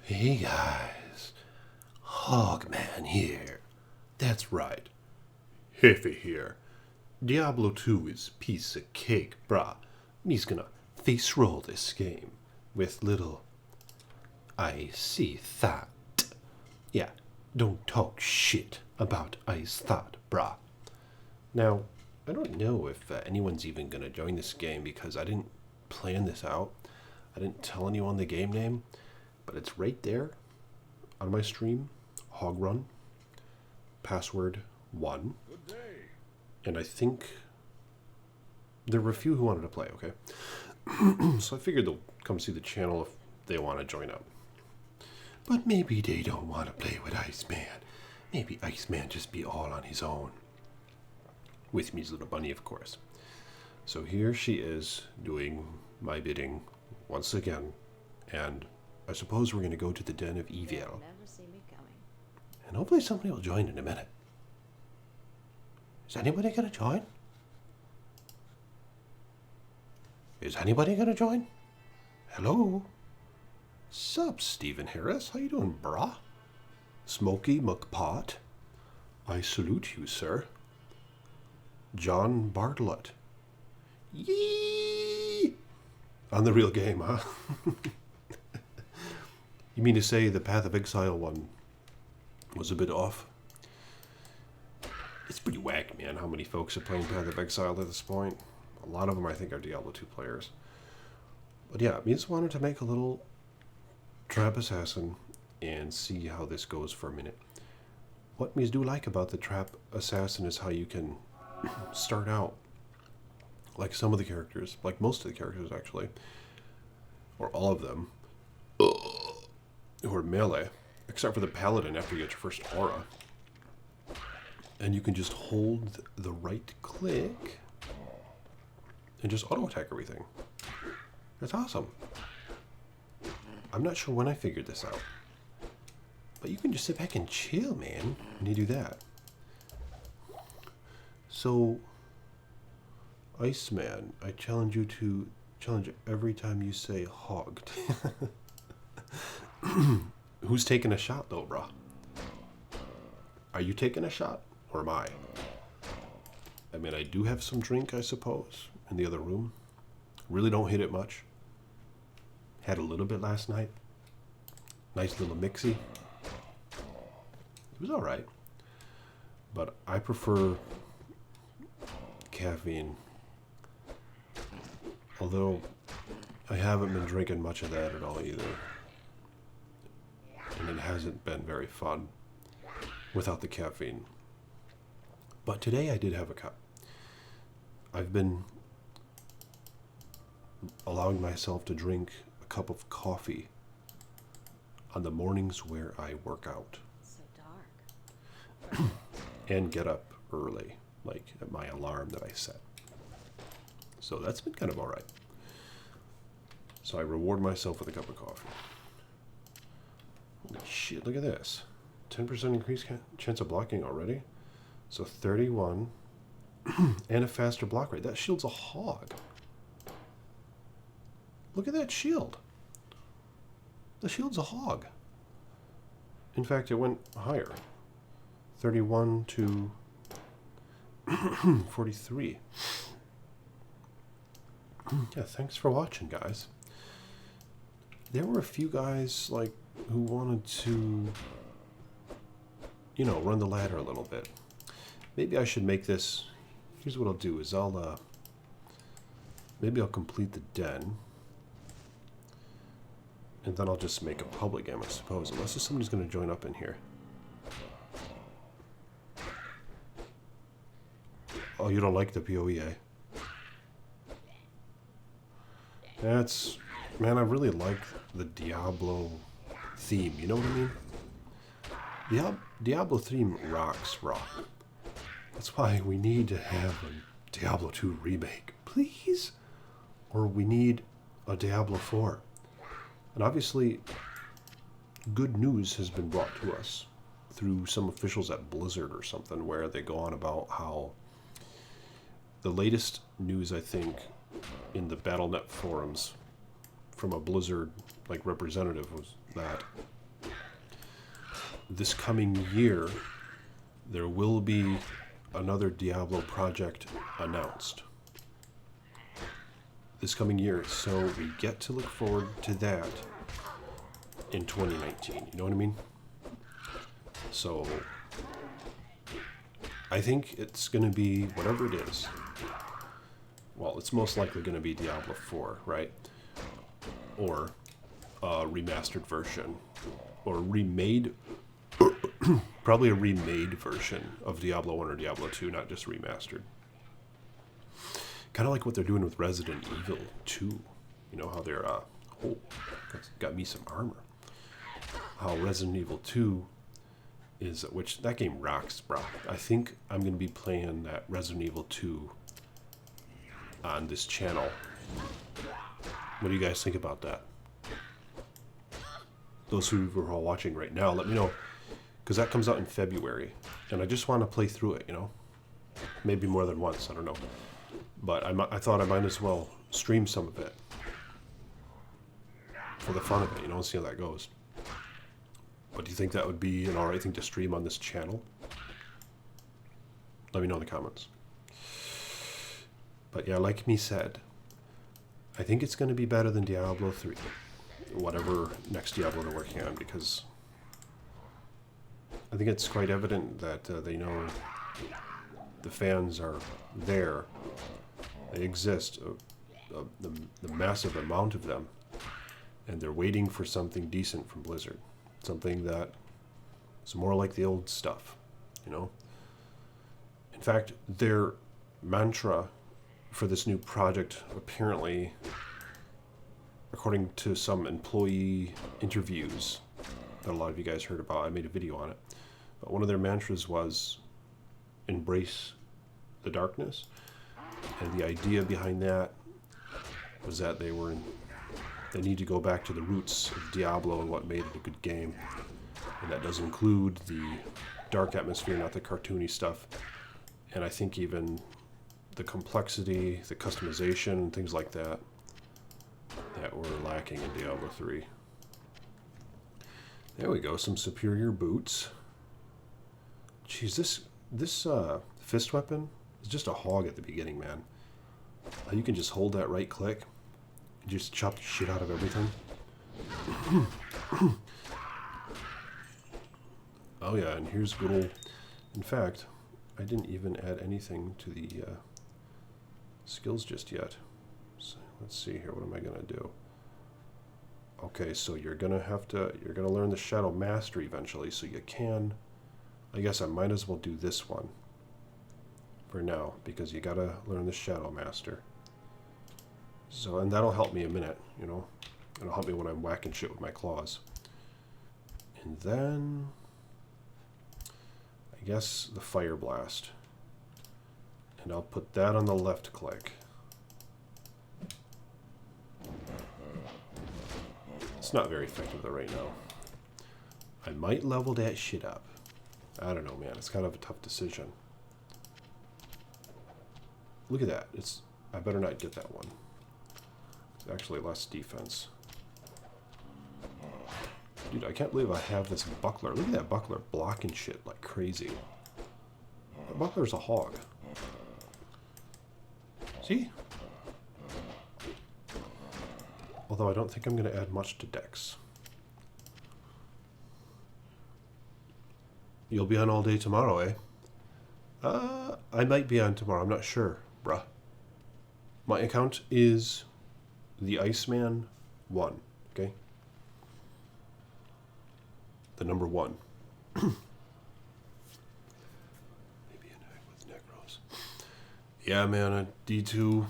Hey guys, Hogman here. That's right, Heavy here. Diablo 2 is piece of cake, brah. And he's gonna face roll this game with little I see that. Yeah, don't talk shit about Ice Thought, brah. Now, I don't know if anyone's even gonna join this game because I didn't plan this out. I didn't tell anyone the game name, but it's right there on my stream, Hog Run, password 1. And I think there were a few who wanted to play, okay? So I figured they'll come see the channel if they want to join up. But maybe they don't want to play with Iceman. Maybe Iceman just be all on his own. With me, little bunny, of course. So here she is doing my bidding once again. And I suppose we're going to go to the Den of Evil. Never see me coming. And hopefully somebody will join in a minute. Is anybody going to join? Is anybody going to join? Hello? Sup, Stephen Harris? How you doing, brah? Smokey McPot? I salute you, sir. John Bartlett. Yee! On the real game, huh? You mean to say the Path of Exile one was a bit off? It's pretty whack, man, how many folks are playing Path of Exile at this point. A lot of them, I think, are Diablo 2 players. But yeah, I just wanted to make a little Trap Assassin and see how this goes for a minute. What me do like about the Trap Assassin is how you can start out like some of the characters, like most of the characters actually, or all of them, who are melee, except for the Paladin after you get your first aura. And you can just hold the right click and just auto-attack everything. That's awesome. I'm not sure when I figured this out, but you can just sit back and chill, man, when you do that. So, Iceman, I challenge you to challenge every time you say hogged. Who's taking a shot, though, brah? Are you taking a shot, or am I? I mean, I do have some drink, I suppose, in the other room. Really don't hit it much. Had a little bit last night. Nice little mixy. It was alright. But I prefer caffeine. Although, I haven't been drinking much of that at all either. And it hasn't been very fun without the caffeine. But today I did have a cup. I've been allowing myself to drink a cup of coffee on the mornings where I work out. So dark. And get up early, like at my alarm that I set. So that's been kind of alright. So I reward myself with a cup of coffee. Holy shit, look at this. 10% increased chance of blocking already. So 31. And a faster block rate. That shield's a hog. Look at that shield. The shield's a hog. In fact, it went higher. 31 to 43. Yeah, thanks for watching, guys. There were a few guys, like, who wanted to, you know, run the ladder a little bit. Maybe I should make this. Here's what I'll do is maybe I'll complete the den. And then I'll just make a public game, I suppose. Unless there's somebody's going to join up in here. Oh, you don't like the PoE? That's... Man, I really like the Diablo theme. You know what I mean? Diablo theme rocks rock. That's why we need to have a Diablo 2 remake, please. Or we need a Diablo 4. And obviously, good news has been brought to us through some officials at Blizzard or something, where they go on about how the latest news, I think, in the BattleNet forums from a Blizzard like representative was that this coming year, there will be another Diablo project announced. This coming year, so we get to look forward to that in 2019. You know what I mean? So I think it's going to be whatever it is. Well, it's most likely going to be Diablo 4, right? Or a remastered version, or remade, probably a remade version of Diablo 1 or Diablo 2, not just remastered. Kind of like what they're doing with Resident Evil 2. You know how they're, got me some armor. How Resident Evil 2 is, which that game rocks, bro. I think I'm going to be playing that Resident Evil 2 on this channel. What do you guys think about that? Those who are all watching right now, let me know. Because that comes out in February. And I just want to play through it, you know? Maybe more than once, I don't know. But I thought I might as well stream some of it. For the fun of it, you know, and see how that goes. But do you think that would be an alright thing to stream on this channel? Let me know in the comments. But yeah, like me said, I think it's going to be better than Diablo 3. Whatever next Diablo they're working on, because I think it's quite evident that they know the fans are there. They exist, the massive amount of them, and they're waiting for something decent from Blizzard. Something that is more like the old stuff, you know? In fact, their mantra for this new project, apparently, according to some employee interviews that a lot of you guys heard about, I made a video on it, but one of their mantras was embrace the darkness. And the idea behind that was that they need to go back to the roots of Diablo and what made it a good game. And that does include the dark atmosphere, not the cartoony stuff. And I think even the complexity, the customization, things like that, that were lacking in Diablo 3. There we go, some superior boots. Jeez, this fist weapon is just a hog at the beginning, man. You can just hold that right click and just chop the shit out of everything. Oh yeah, and here's good old... In fact, I didn't even add anything to the skills just yet. So let's see here, what am I gonna do? Okay, so you're gonna learn the Shadow Mastery eventually, so you can... I guess I might as well do this one for now, because you gotta learn the Shadow Master. So, and that'll help me a minute, you know? It'll help me when I'm whacking shit with my claws. And then... I guess the Fire Blast. And I'll put that on the left click. It's not very effective though right now. I might level that shit up. I don't know, man. It's kind of a tough decision. Look at that. I better not get that one. It's actually less defense. Dude, I can't believe I have this buckler. Look at that buckler blocking shit like crazy. That buckler's a hog. See? Although I don't think I'm going to add much to Dex. You'll be on all day tomorrow, eh? I might be on tomorrow. I'm not sure, bruh. My account is the ICEMAN 1, okay? The number 1. Maybe an egg with Necros. Yeah, man, a D2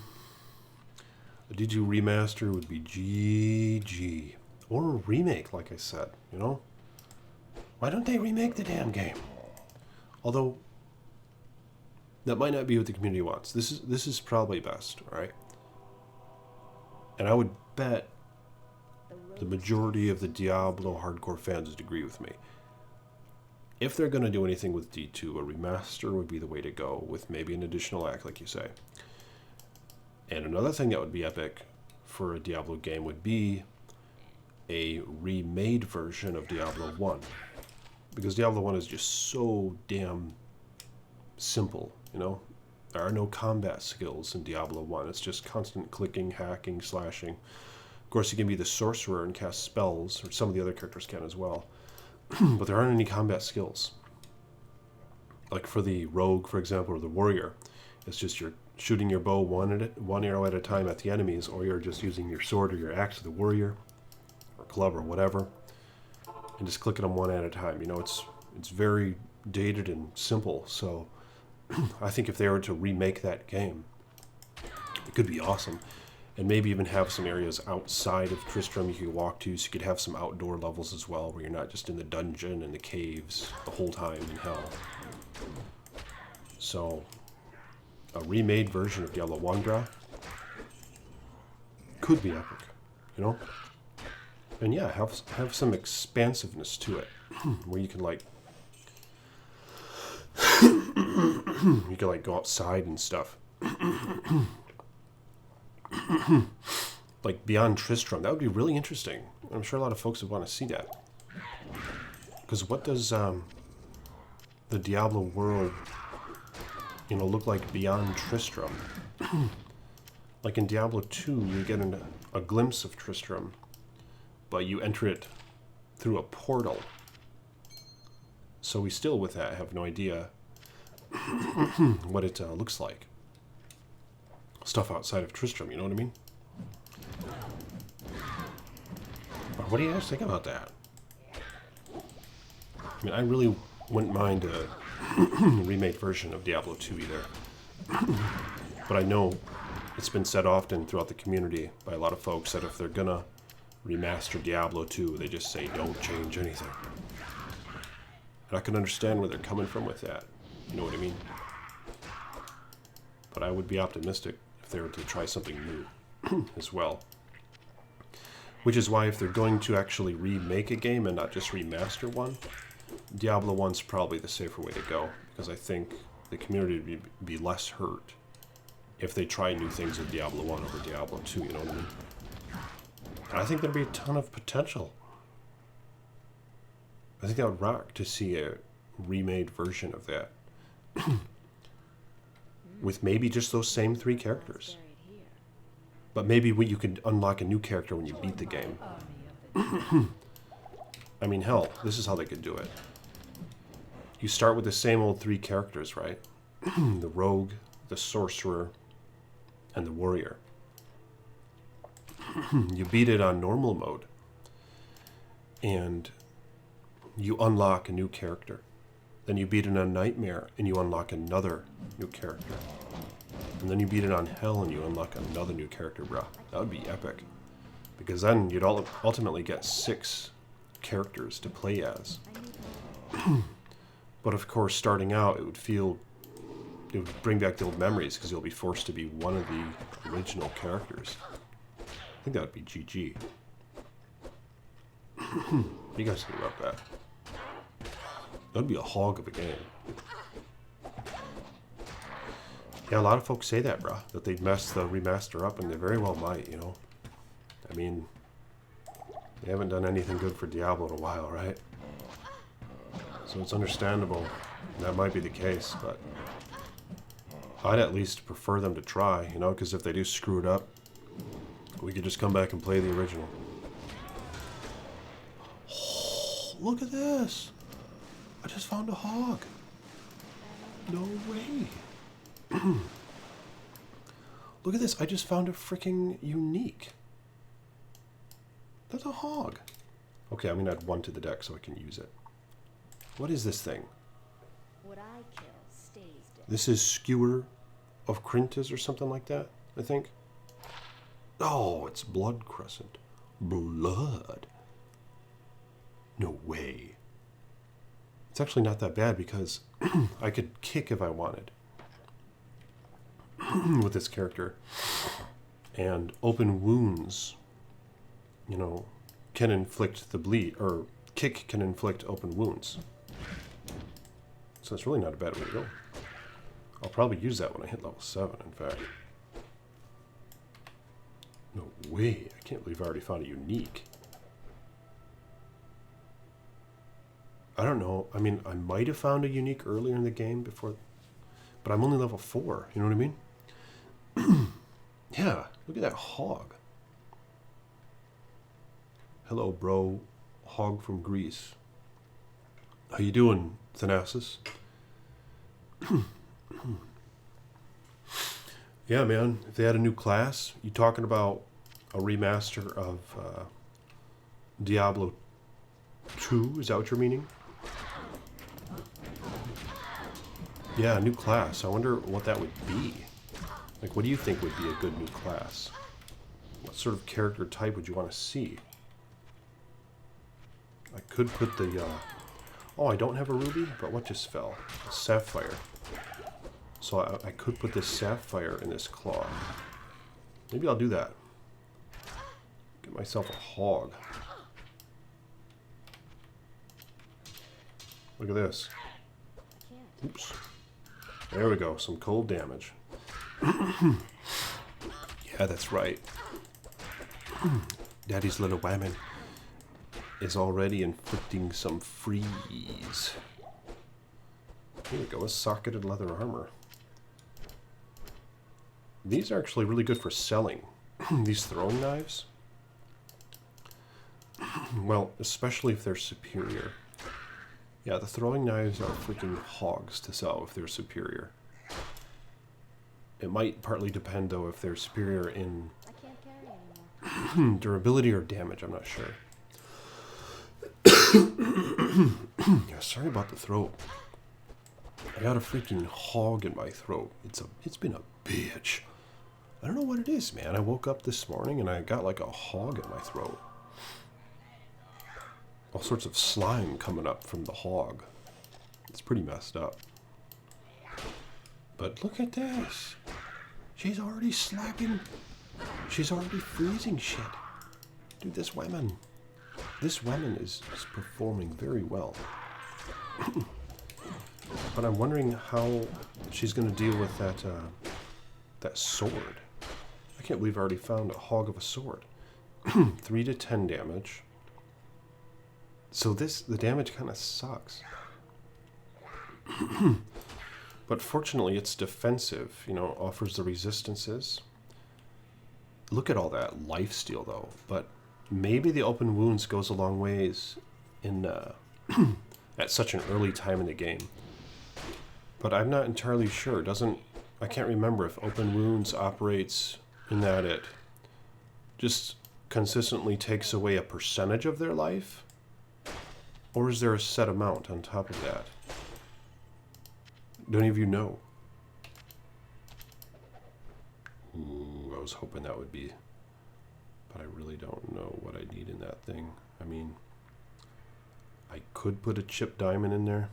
remaster would be GG. Or a remake, like I said, you know? Why don't they remake the damn game? Although, that might not be what the community wants. This is probably best, alright? And I would bet the majority of the Diablo hardcore fans would agree with me. If they're going to do anything with D2, a remaster would be the way to go, with maybe an additional act, like you say. And another thing that would be epic for a Diablo game would be a remade version of Diablo 1. because Diablo 1 is just so damn simple, you know? There are no combat skills in Diablo 1. It's just constant clicking, hacking, slashing. Of course, you can be the sorcerer and cast spells, or some of the other characters can as well. But there aren't any combat skills. Like for the rogue, for example, or the warrior, it's just you're shooting your bow one arrow at a time at the enemies, or you're just using your sword or your axe, the warrior, or club or whatever, and just clicking them one at a time. You know, it's very dated and simple. So I think if they were to remake that game, it could be awesome. And maybe even have some areas outside of Tristram you could walk to, so you could have some outdoor levels as well, where you're not just in the dungeon and the caves the whole time in hell. So, a remade version of Diablo 1, bruh, could be epic, you know? And yeah, have some expansiveness to it, where you can like, you can like go outside and stuff. Like beyond Tristram, that would be really interesting. I'm sure a lot of folks would want to see that. Because what does the Diablo world, you know, look like beyond Tristram? Like in Diablo 2, you get a glimpse of Tristram, but you enter it through a portal. So we still, with that, have no idea what it looks like. Stuff outside of Tristram, you know what I mean? What do you guys think about that? I mean, I really wouldn't mind a remade version of Diablo 2 either. But I know it's been said often throughout the community by a lot of folks that if they're gonna remaster Diablo 2, they just say don't change anything. And I can understand where they're coming from with that. You know what I mean? But I would be optimistic if they were to try something new as well. Which is why if they're going to actually remake a game and not just remaster one, Diablo 1's probably the safer way to go. Because I think the community would be less hurt if they try new things with Diablo 1 over Diablo 2, you know what I mean? And I think there'd be a ton of potential. I think that would rock to see a remade version of that. With maybe just those same 3 characters. But maybe you could unlock a new character when you beat the game. I mean, hell, this is how they could do it. You start with the same old 3 characters, right? The rogue, the sorcerer, and the warrior. You beat it on normal mode. And you unlock a new character. Then you beat it on nightmare, and you unlock another new character. And then you beat it on hell, and you unlock another new character, bro. That would be epic. Because then you'd ultimately get 6 characters to play as. But of course, starting out, it would bring back the old memories, because you'll be forced to be one of the original characters. I think that would be GG. What do you guys think about that? That'd be a hog of a game. Yeah, a lot of folks say that, bruh. That they'd mess the remaster up, and they very well might, you know. I mean, they haven't done anything good for Diablo in a while, right? So it's understandable. That might be the case, but I'd at least prefer them to try, you know, because if they do screw it up, we could just come back and play the original. Oh, look at this! I just found a hog. No way. Look at this. I just found a freaking unique. That's a hog. Okay, I'm going to add 1 to the deck so I can use it. What is this thing? What I kill stays dead. This is Skewer of Crintis or something like that, I think. Oh, it's Blood Crescent. Blood. No way. It's actually not that bad because I could kick if I wanted with this character. And open wounds, you know, can inflict the bleed, or kick can inflict open wounds. So it's really not a bad way to go. I'll probably use that when I hit level 7, in fact. No way. I can't believe I already found a unique. I don't know. I mean, I might have found a unique earlier in the game before, but I'm only level 4. You know what I mean? Yeah, look at that hog. Hello, bro. Hog from Greece. How you doing, Thanasis? Yeah, man. If they had a new class, you talking about a remaster of Diablo 2? Is that what you're meaning? Yeah, a new class. I wonder what that would be. Like, what do you think would be a good new class? What sort of character type would you want to see? I could put the... Oh, I don't have a ruby, but what just fell? A sapphire. So I could put this sapphire in this claw. Maybe I'll do that. Get myself a hog. Look at this. Oops. There we go. Some cold damage. Yeah, that's right. Daddy's little whammon is already inflicting some freeze. Here we go. A socketed leather armor. These are actually really good for selling. These throwing knives. Well, especially if they're superior. Yeah, the throwing knives are freaking hogs to sell if they're superior. It might partly depend, though, if they're superior in I can't carry anymore. durability or damage. I'm not sure. Yeah, sorry about the throat. I got a freaking hog in my throat. It's been a bitch. I don't know what it is, man. I woke up this morning and I got like a hog in my throat. All sorts of slime coming up from the hog. It's pretty messed up. But look at this. She's already slapping. She's already freezing shit. Dude, this woman is performing very well. But I'm wondering how she's going to deal with that sword. I can't believe I already found a hog of a sword. 3 to 10 damage. So the damage kind of sucks. But fortunately it's defensive, you know, offers the resistances. Look at all that lifesteal though. But maybe the open wounds goes a long ways in at such an early time in the game. But I'm not entirely sure. I can't remember if open wounds operates in that it just consistently takes away a percentage of their life. Or is there a set amount on top of that? Do any of you know? Ooh, I was hoping that would be. But I really don't know what I need in that thing. I mean, I could put a chip diamond in there.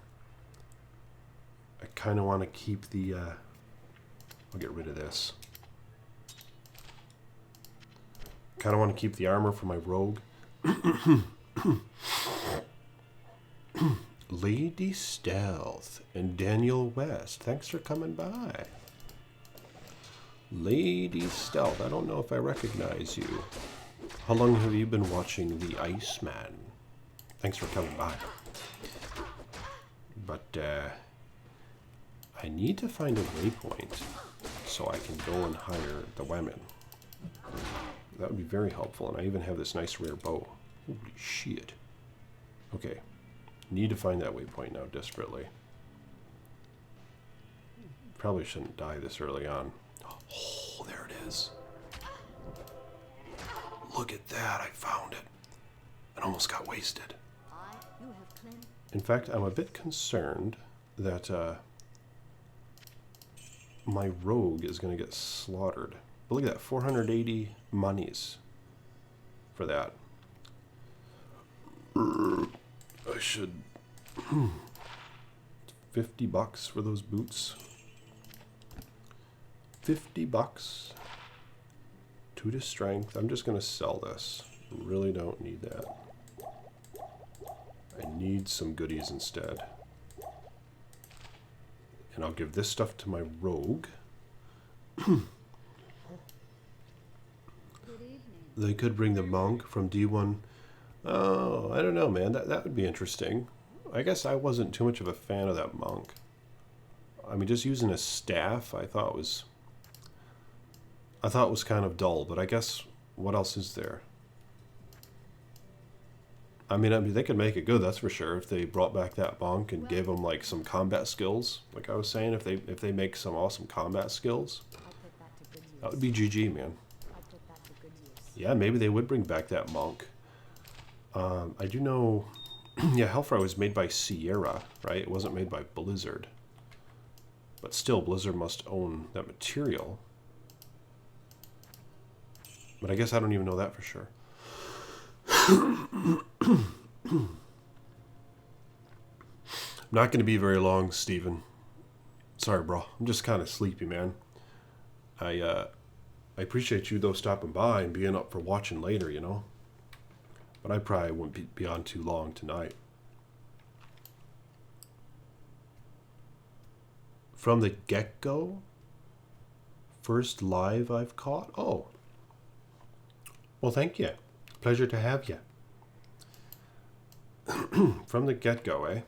I kind of want to keep the... I'll get rid of this. Kind of want to keep the armor for my rogue. Lady Stealth and Daniel West, thanks for coming by. Lady Stealth, I don't know if I recognize you. How long have you been watching the Iceman? Thanks for coming by. But I need to find a waypoint so I can go and hire the women. That would be very helpful, and I even have this nice rare bow. Holy shit. Okay. Need to find that waypoint now desperately. Probably shouldn't die this early on. Oh, there it is. Look at that, I found it. It almost got wasted. You have cleansed. In fact, I'm a bit concerned that my rogue is going to get slaughtered. But look at that, 480 monies for that. I should... $50 for those boots. 50 bucks. 2 to strength. I'm just going to sell this. Really don't need that. I need some goodies instead. And I'll give this stuff to my rogue. Good evening. They could bring the monk from D1. Oh, I don't know, man. That would be interesting. I guess I wasn't too much of a fan of that monk. I mean, just using a staff, I thought was kind of dull. But I guess what else is there? I mean, they could make it good, that's for sure. If they brought back that monk and gave him like some combat skills, like I was saying, if they make some awesome combat skills, I'll put that to good use. that would be GG, man. I'll put that to good use. Yeah, maybe they would bring back that monk. I do know, yeah, Hellfire was made by Sierra, right? It wasn't made by Blizzard. But still, Blizzard must own that material. But I guess I don't even know that for sure. Not going to be very long, Steven. Sorry, bro. I'm just kind of sleepy, man. I appreciate you, though, stopping by and being up for watching later, you know? But I probably wouldn't be on too long tonight. From the get-go? First live I've caught? Oh. Well, thank you. Pleasure to have you. From the get-go, eh?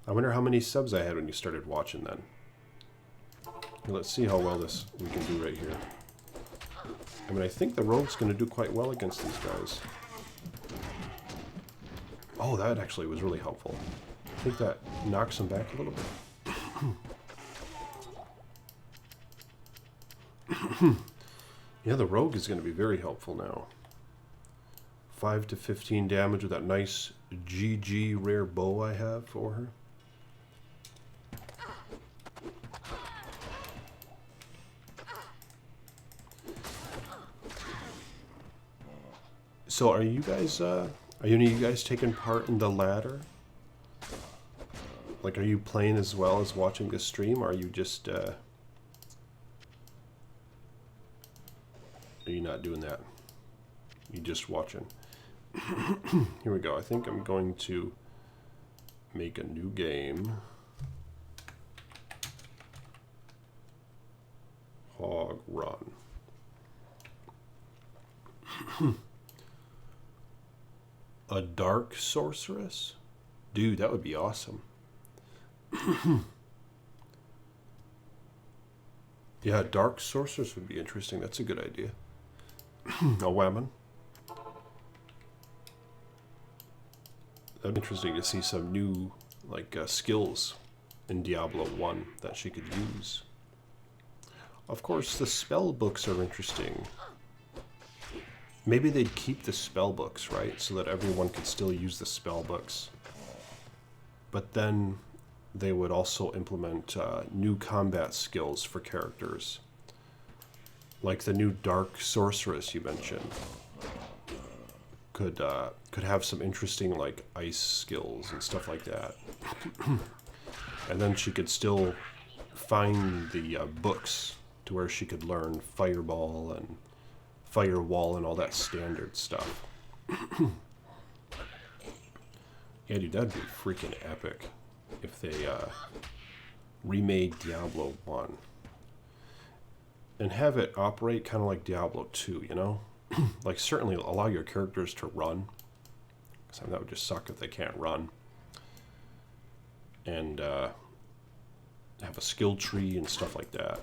I wonder how many subs I had when you started watching then. Let's see how well we can do right here. I mean, I think the rogue's going to do quite well against these guys. Oh, that actually was really helpful. I think that knocks him back a little bit. Yeah, the rogue is going to be very helpful now. 5 to 15 damage with that nice GG rare bow I have for her. So are you guys, are any of you guys taking part in the ladder? Like, are you playing as well as watching this stream, or are you just, are you not doing that? You just watching? Here we go. I think I'm going to make a new game. Hog Run. A dark sorceress? Dude, that would be awesome. Yeah, dark sorceress would be interesting. That's a good idea. A woman. That'd be interesting to see some new, like, skills in Diablo 1 that she could use. Of course, the spell books are interesting. Maybe they'd keep the spell books, right? So that everyone could still use the spell books. But then they would also implement new combat skills for characters. Like the new Dark Sorceress you mentioned. Could have some interesting, like, ice skills and stuff like that. And then she could still find the books to where she could learn Fireball and Firewall and all that standard stuff. Yeah, dude, that'd be freaking epic if they remade Diablo 1. And have it operate kind of like Diablo 2, you know? Like, certainly allow your characters to run. Because I mean, that would just suck if they can't run. And have a skill tree and stuff like that.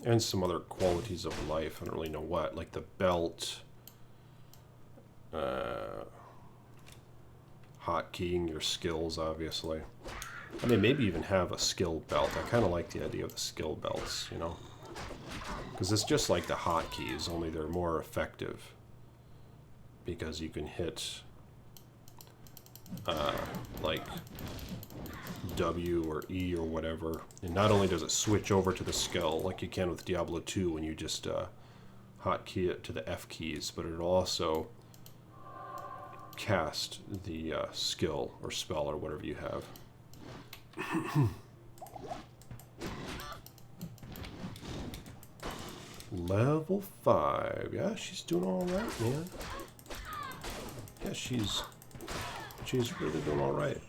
And some other qualities of life. I don't really know what. Like the belt. Hotkeying your skills, obviously. I mean, maybe even have a skill belt. I kind of like the idea of the skill belts, you know? Because it's just like the hotkeys, only they're more effective. Because you can hit, like, W or E or whatever. And not only does it switch over to the skill, like you can with Diablo 2 when you just hotkey it to the F keys, but it'll also cast the skill or spell or whatever you have. Level 5. Yeah, she's doing all right, man. Yeah, she's really doing all right.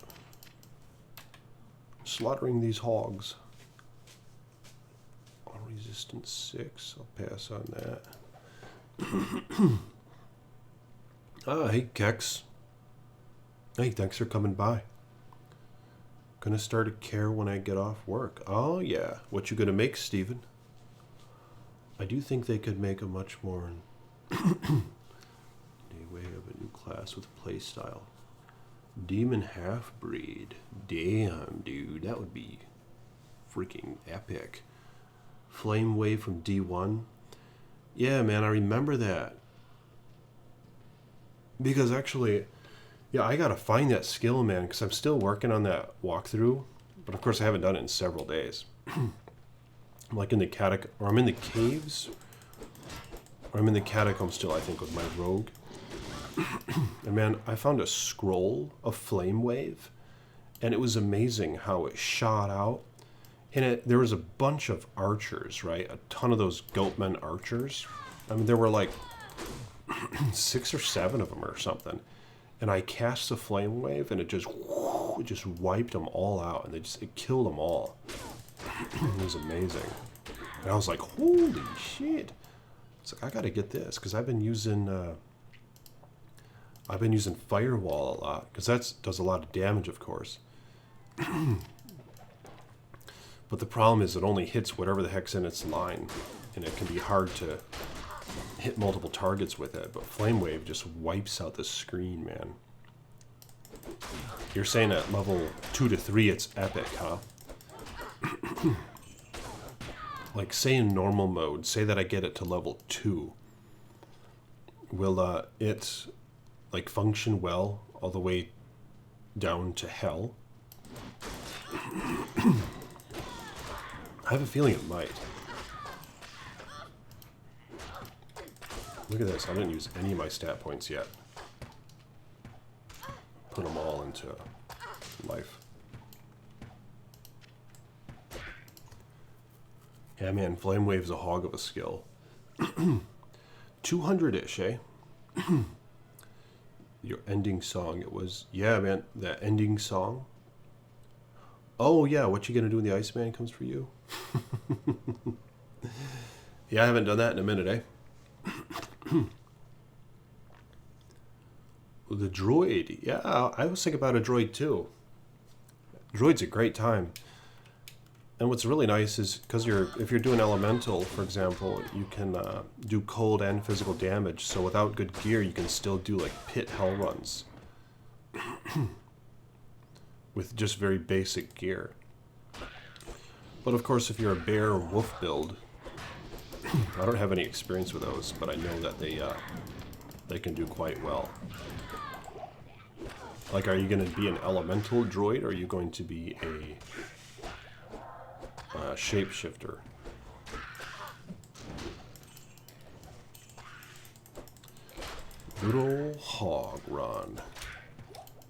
Slaughtering these hogs. On resistance 6. I'll pass on that. Hey, Kex. Hey, thanks for coming by. Gonna start a care when I get off work. Oh, yeah. What you gonna make, Steven? I do think they could make a much more a way of a new class with play style. Demon half-breed. Damn, dude. That would be freaking epic. Flame Wave from D1. Yeah, man, I remember that. Because actually, yeah, I gotta find that skill, man, because I'm still working on that walkthrough. But of course, I haven't done it in several days. I'm like in the or I'm in the caves, or I'm in the catacomb still, I think, with my rogue. And man, I found a scroll of Flame Wave, and it was amazing how it shot out. And there was a bunch of archers, right? A ton of those goatmen archers. I mean, there were like 6 or 7 of them or something. And I cast the Flame Wave, and it just wiped them all out, and it killed them all. It was amazing. And I was like, holy shit! It's like, I gotta get this, because I've been using Firewall a lot, because that does a lot of damage, of course. But the problem is it only hits whatever the heck's in its line, and it can be hard to hit multiple targets with it. But Flame Wave just wipes out the screen, man. You're saying at level 2 to 3 it's epic, huh? Like, say in normal mode, say that I get it to level 2. Will it, like, function well all the way down to hell? I have a feeling it might. Look at this. I didn't use any of my stat points yet. Put them all into life. Yeah, man. Flame Wave's a hog of a skill. 200-ish, eh? Your ending song, it was... Yeah, man. That ending song. Oh, yeah. What you gonna do when the Iceman comes for you? Yeah, I haven't done that in a minute, eh? The droid. Yeah, I was thinking about a droid, too. Droid's a great time. And what's really nice is, because if you're doing elemental, for example, you can do cold and physical damage. So without good gear, you can still do, like, pit hell runs. With just very basic gear. But of course, if you're a bear or wolf build, I don't have any experience with those, but I know that they can do quite well. Like, are you going to be an elemental droid, or are you going to be a shapeshifter? Good ol' hog run.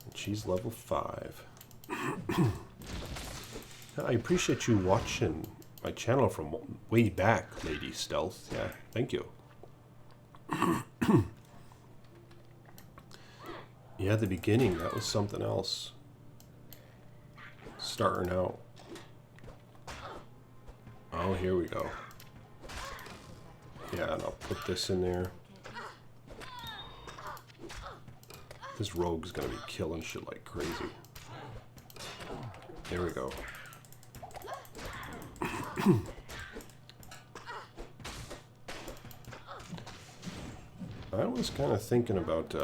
And she's level 5. I appreciate you watching my channel from way back, Lady Stealth. Yeah, thank you. Yeah, the beginning, that was something else. Starting out. Oh, here we go. Yeah, and I'll put this in there. This rogue's gonna be killing shit like crazy. There we go. I was kind of thinking about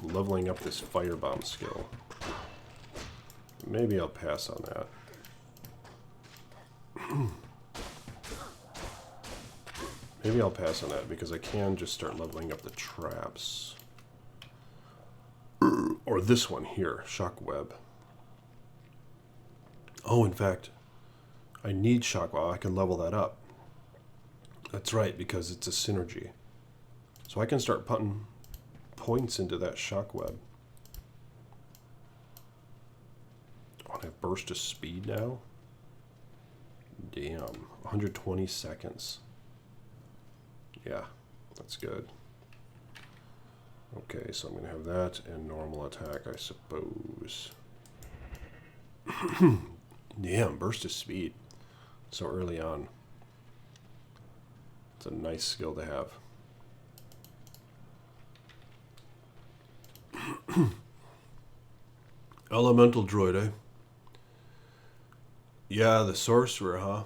leveling up this firebomb skill. Maybe I'll pass on that. Maybe I'll pass on that because I can just start leveling up the traps. Or this one here, Shockweb. Oh, in fact, I need Shockweb. I can level that up. That's right, because it's a synergy. So I can start putting points into that Shockweb. Oh, and I have burst of speed now? Damn. 120 seconds. Yeah, that's good. Okay, so I'm going to have that and normal attack, I suppose. Damn, burst of speed. So early on. It's a nice skill to have. Elemental droid, eh? Yeah, the sorcerer, huh?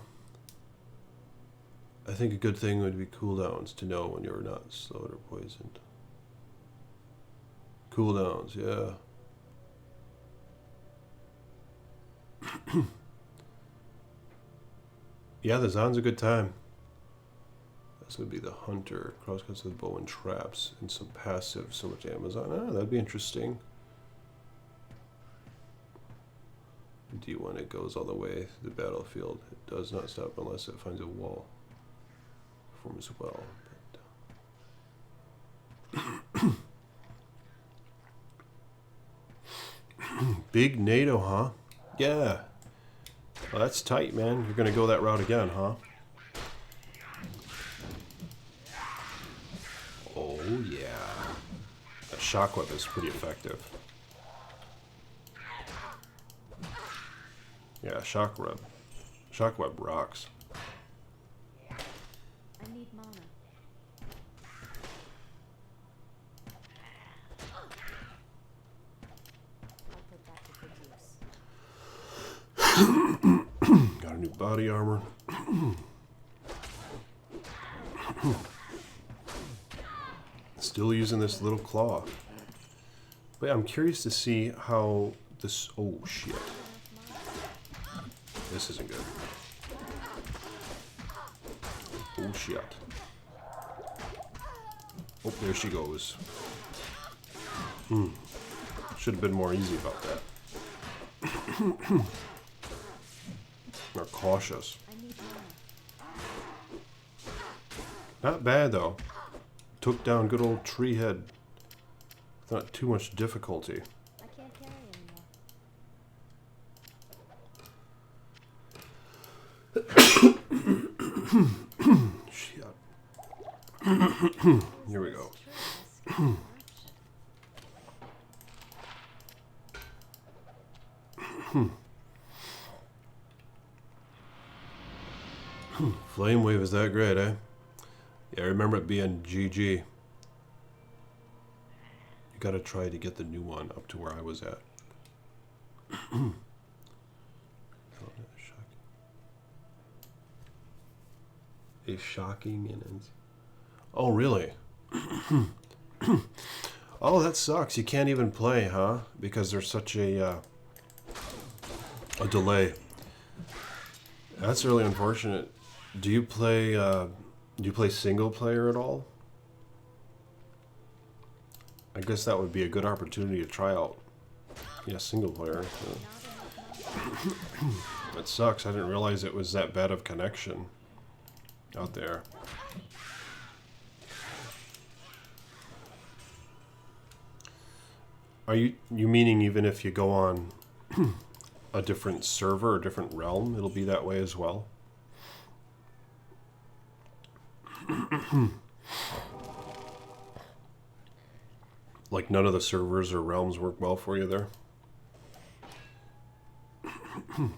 I think a good thing would be cooldowns to know when you're not slowed or poisoned. Cooldowns, yeah. Yeah, the Zon's a good time. That's going to be the hunter. Crosscuts with bow and traps. And some passive, so much Amazon. Ah, that'd be interesting. D when it goes all the way through the battlefield. It does not stop unless it finds a wall. Performs well. Big NATO, huh? Yeah. Well, that's tight, man. You're going to go that route again, huh? Oh, yeah. That shockwave is pretty effective. Yeah, shockwave. Shockwave rocks. I need mana. I'll put that to good use. Got a new body armor. Still using this little claw. But I'm curious to see how this... Oh, shit. This isn't good. Oh, shit. Oh, there she goes. Should have been more easy about that. Or cautious. I need mana. Not bad, though. Took down good old tree head. Not too much difficulty. I can't carry anymore. Shit. Here we go. Flame wave is that great, eh? Yeah, I remember it being GG. You gotta try to get the new one up to where I was at. A shocking and... Oh, really? Oh, that sucks. You can't even play, huh? Because there's such a delay. That's really unfortunate. Do you play single player at all? I guess that would be a good opportunity to try out. Yeah, single player. It sucks. I didn't realize it was that bad of connection out there. Are you meaning even if you go on a different server or different realm, it'll be that way as well? Like none of the servers or realms work well for you there? I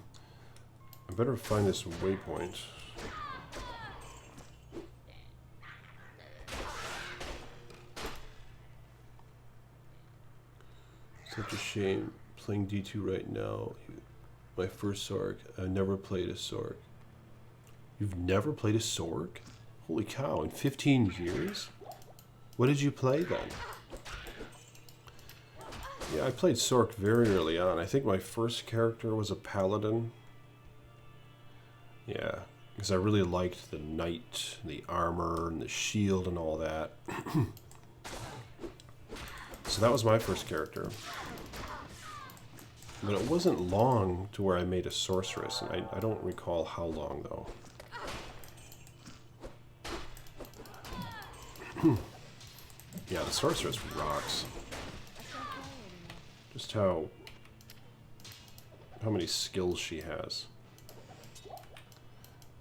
better find this waypoint. Such a shame playing D2 right now. My first Sork. I never played a Sork. You've never played a Sork? Holy cow, in 15 years? What did you play then? Yeah, I played Sork very early on. I think my first character was a paladin. Yeah, because I really liked the knight, the armor, and the shield and all that. So that was my first character. But it wasn't long to where I made a sorceress, and I don't recall how long, though. Yeah, the sorceress rocks. Just how many skills she has.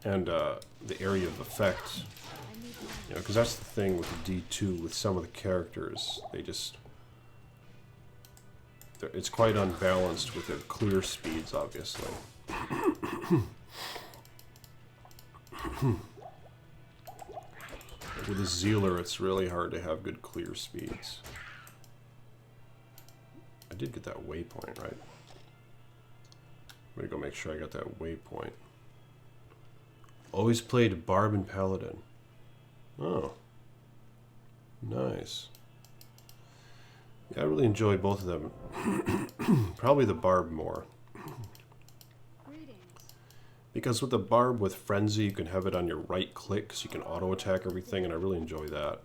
And the area of effect. You know, because that's the thing with the D2, with some of the characters. They just... It's quite unbalanced with their clear speeds, obviously. With a Zealer, it's really hard to have good clear speeds. I did get that waypoint, right? I'm gonna go make sure I got that waypoint. Always played Barb and Paladin. Oh. Nice. Yeah, I really enjoyed both of them. Probably the Barb more. Because with the Barb with Frenzy, you can have it on your right click, so you can auto-attack everything, and I really enjoy that.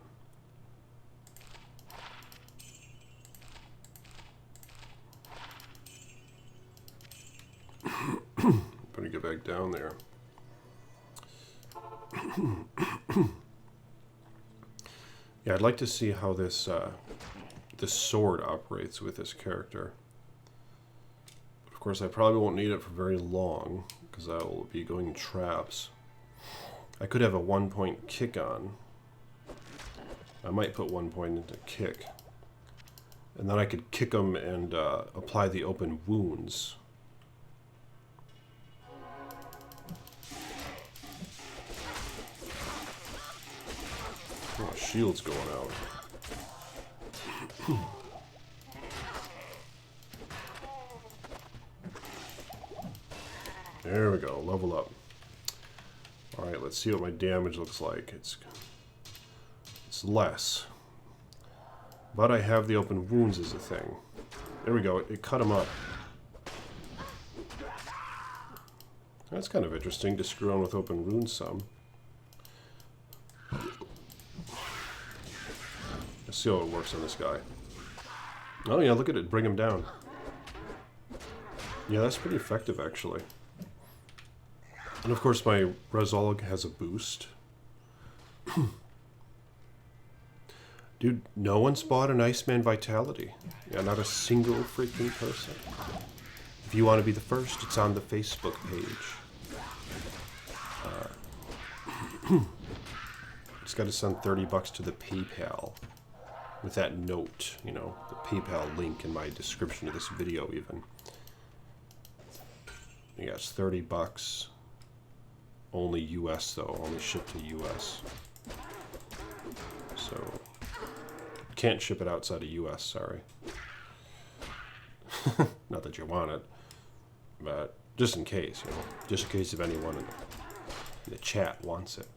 Better get back down there. Yeah, I'd like to see how this this sword operates with this character. Of course, I probably won't need it for very long, because I will be going traps. I could have a 1-point kick on. I might put 1 point into kick. And then I could kick them and apply the open wounds. Oh, shield's going out. There we go, level up. Alright, let's see what my damage looks like. It's less. But I have the open wounds as a thing. There we go, it cut him up. That's kind of interesting to screw on with open wounds some. Let's see how it works on this guy. Oh yeah, look at it, bring him down. Yeah, that's pretty effective actually. And of course my Resolve has a boost. Dude, no one's bought an Iceman Vitality. Yeah, not a single freaking person. If you want to be the first, it's on the Facebook page. Just got to send $30 to the PayPal. With that note, you know, the PayPal link in my description of this video even. Yeah, it's $30. Only US though, only shipped to US. So, can't ship it outside of US, sorry. Not that you want it, but just in case, you know, just in case if anyone in the chat wants it.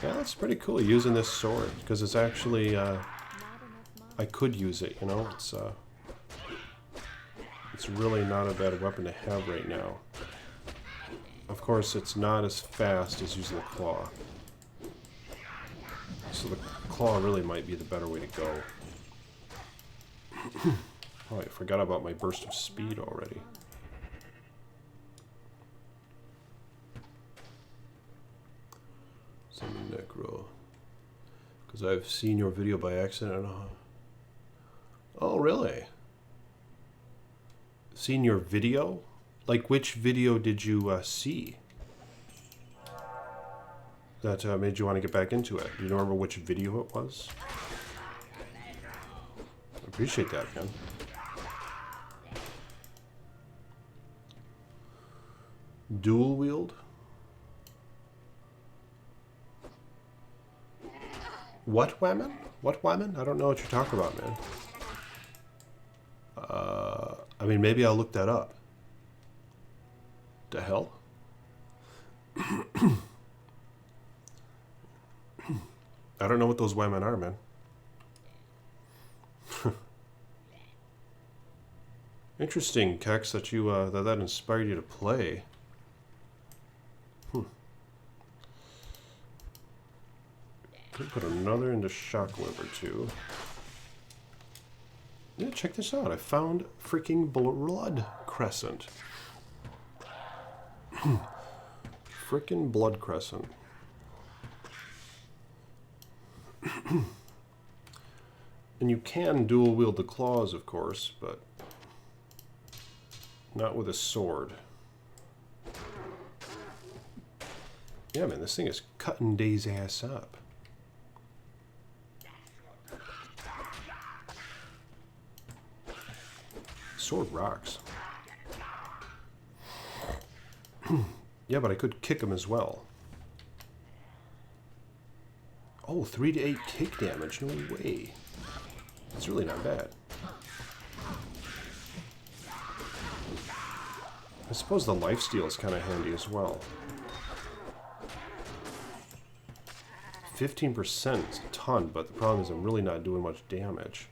Yeah, that's pretty cool using this sword, because it's actually, I could use it, you know, it's really not a bad weapon to have right now. Of course, it's not as fast as using the claw. So the claw really might be the better way to go. Oh, I forgot about my burst of speed already. Some necro. Because I've seen your video by accident. Oh, really? Seen your video? Like, which video did you see that made you want to get back into it? Do you remember which video it was? I appreciate that, man. Dual wield? What women? What women? I don't know what you're talking about, man. I mean, maybe I'll look that up. The hell? I don't know what those women are, man. Interesting, Kex, that you that inspired you to play. Could put another into Shockwave or two. Yeah, check this out. I found freaking Blood Crescent. Frickin' Blood Crescent. And you can dual wield the claws, of course, but not with a sword. Yeah, man, this thing is cutting Day's ass up. Sword rocks. Yeah, but I could kick him as well. Oh, 3 to 8 kick damage. No way. That's really not bad. I suppose the lifesteal is kind of handy as well. 15% is a ton, but the problem is I'm really not doing much damage.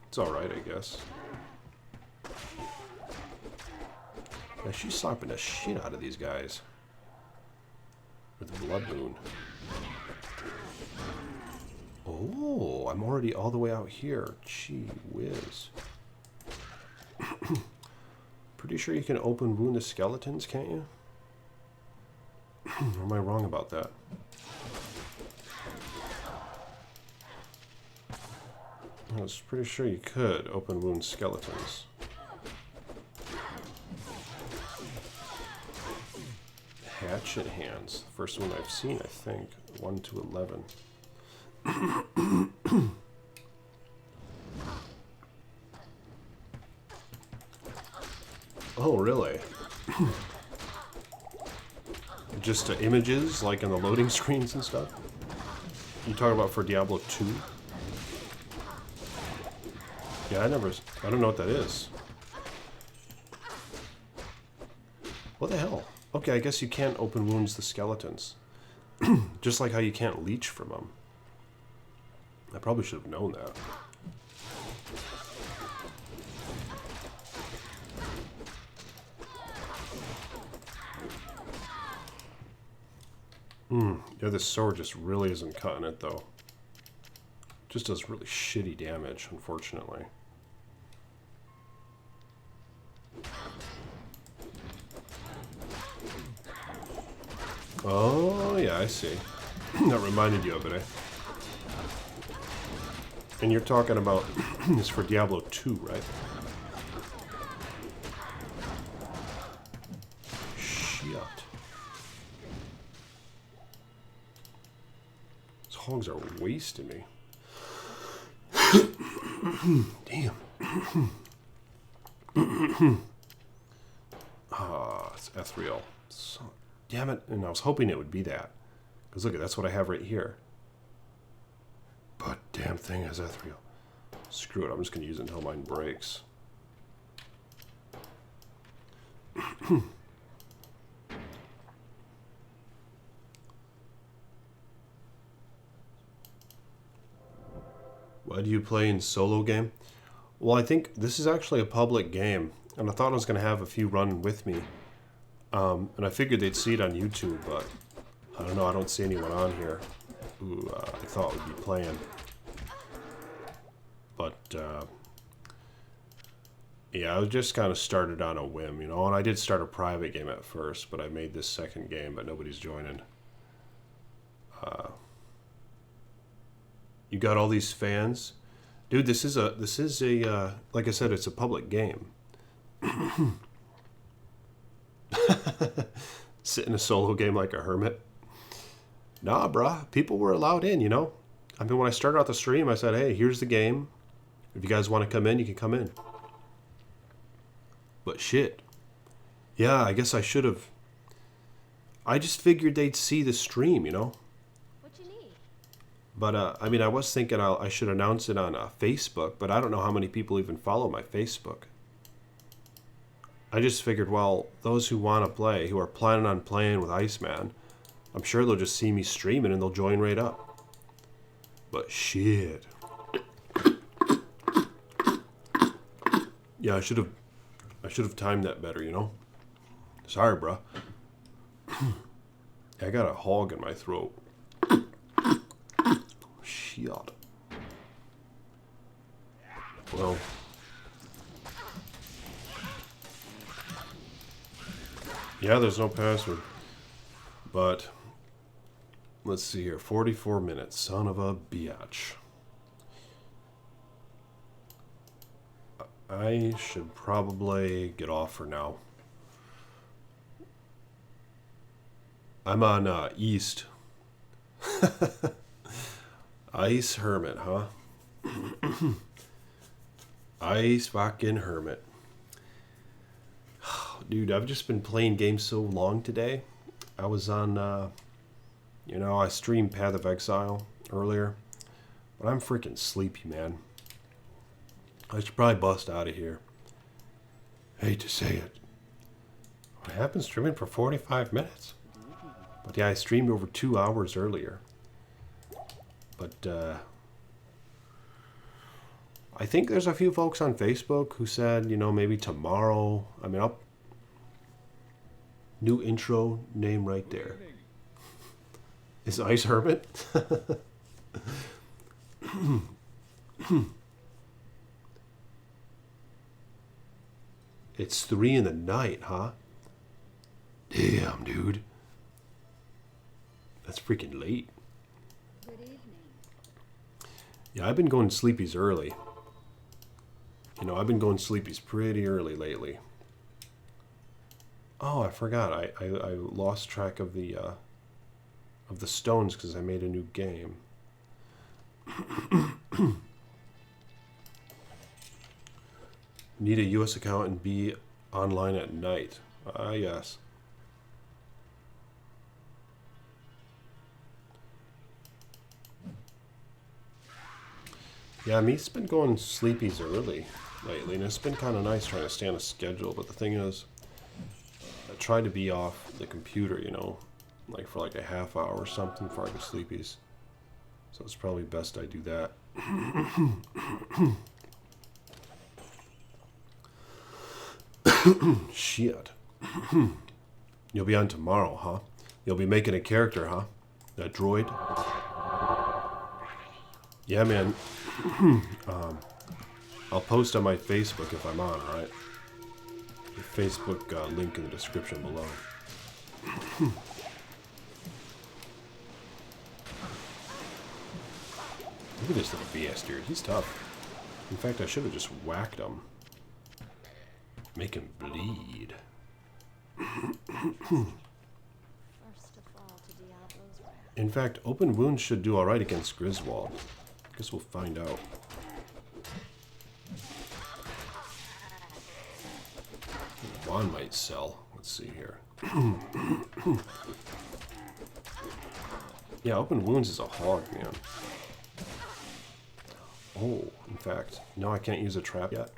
It's alright, I guess. Yeah, she's slapping the shit out of these guys. With Blood Moon. Oh, I'm already all the way out here. Gee whiz. Pretty sure you can open wound the skeletons, can't you? Or am I wrong about that? I was pretty sure you could open wound skeletons. Hatchet hands. First one I've seen, I think. 1 to 11. Oh, really? Just images, like in the loading screens and stuff? You talking about for Diablo 2? Yeah, I don't know what that is. What the hell? Okay, I guess you can't open wounds the skeletons. Just like how you can't leech from them. I probably should have known that. Yeah, this sword just really isn't cutting it, though. Just does really shitty damage, unfortunately. Oh, yeah, I see. That reminded you of it, eh? And you're talking about this for Diablo 2, right? Shit. These hogs are wasting me. Damn. It's ethereal. So, damn it. And I was hoping it would be that. Because look, that's what I have right here. But damn thing is ethereal. Screw it. I'm just going to use it until mine breaks. Why do you play in solo game? Well, I think this is actually a public game, and I thought I was going to have a few run with me. And I figured they'd see it on YouTube, but I don't know. I don't see anyone on here who I thought would be playing. But, yeah, I just kind of started on a whim, you know, and I did start a private game at first, but I made this second game, but nobody's joining. You got all these fans? Dude, this is a like I said, it's a public game. Sit in a solo game like a hermit. Nah, bruh. People were allowed in, you know? I mean, when I started out the stream, I said, hey, here's the game. If you guys want to come in, you can come in. But shit. Yeah, I guess I should have. I just figured they'd see the stream, you know? What you need? But, I mean, I was thinking I should announce it on Facebook, but I don't know how many people even follow my Facebook. I just figured, well, those who want to play, who are planning on playing with ICEMAN, I'm sure they'll just see me streaming and they'll join right up. But shit. Yeah, I should have timed that better, you know? Sorry, bruh. I got a hog in my throat. Shit. Well. Yeah, there's no password. But, let's see here. 44 minutes. Son of a biatch. I should probably get off for now. I'm on East. Ice Hermit, huh? Ice fucking Hermit. Dude, I've just been playing games so long today. I was on, you know, I streamed Path of Exile earlier. But I'm freaking sleepy, man. I should probably bust out of here. Hate to say it. I have been streaming for 45 minutes. But yeah, I streamed over 2 hours earlier. But, I think there's a few folks on Facebook who said, you know, maybe tomorrow. I mean, new intro name right there. Is Ice Hermit? It's 3 in the night, huh? Damn, dude. That's freaking late. Good evening. Yeah, I've been going sleepies early. You know, I've been going sleepies pretty early lately. Oh, I forgot. I lost track of the stones because I made a new game. Need a US account and be online at night. Ah, yes. Yeah, me's been going sleepies early lately, and it's been kind of nice trying to stay on a schedule, but the thing is, I try to be off the computer, you know, like for like a half hour or something before I go sleepies. So it's probably best I do that. Shit. You'll be on tomorrow, huh? You'll be making a character, huh? That droid? Yeah, man. I'll post on my Facebook if I'm on, alright? The Facebook link in the description below. Look at this little bastard. He's tough. In fact, I should have just whacked him. Make him bleed. First to fall to Diablo's wrath. In fact, open wounds should do alright against Griswold. Guess we'll find out. Juan might sell. Let's see here. Yeah, open wounds is a hog, man. Oh, in fact, no, I can't use a trap yet.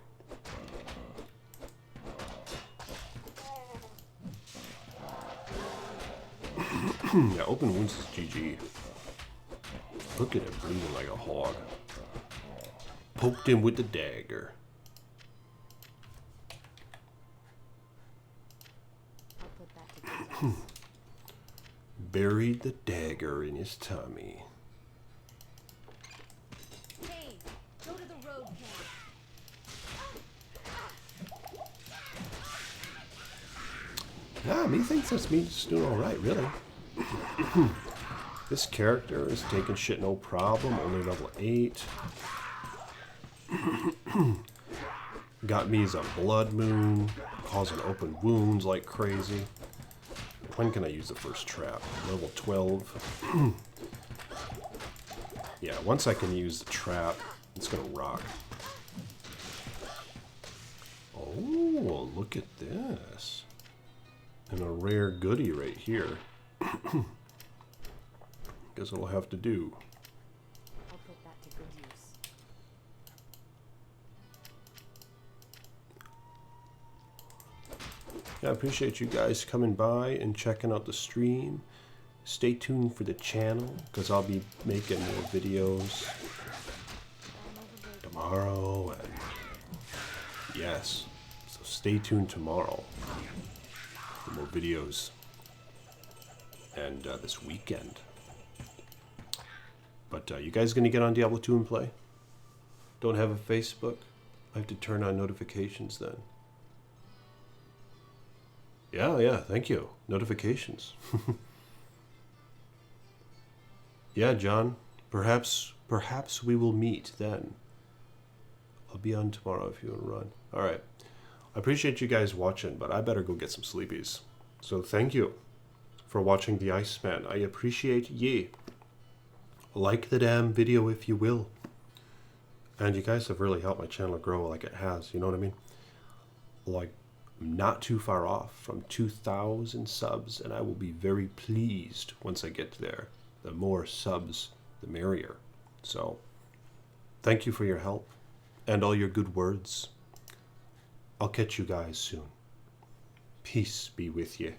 Yeah, open wounds is GG. Look at it bleeding like a hog. Poked him with the dagger. I'll put that to good use. Buried the dagger in his tummy. Hey, go to the road camp. Nah, me thinks that's me just doing alright, really. This character is taking shit no problem, only level 8. Got me as a blood moon, causing open wounds like crazy. When can I use the first trap? Level 12. Yeah, once I can use the trap, it's gonna rock. Oh, look at this. And a rare goodie right here. Guess what I'll have to do. I'll put that to good use. Yeah, I appreciate you guys coming by and checking out the stream. Stay tuned for the channel, because I'll be making more videos tomorrow. And yes, so stay tuned tomorrow for more videos. And this weekend. But you guys gonna get on Diablo 2 and play? Don't have a Facebook? I have to turn on notifications then. Yeah, thank you. Notifications. Yeah, John. Perhaps we will meet then. I'll be on tomorrow if you want to run. Alright. I appreciate you guys watching, but I better go get some sleepies. So thank you for watching the Iceman. I appreciate ye. Like the damn video if you will. And you guys have really helped my channel grow like it has, you know what I mean? Like, I'm not too far off from 2,000 subs, and I will be very pleased once I get there. The more subs, the merrier. So, thank you for your help and all your good words. I'll catch you guys soon. Peace be with you.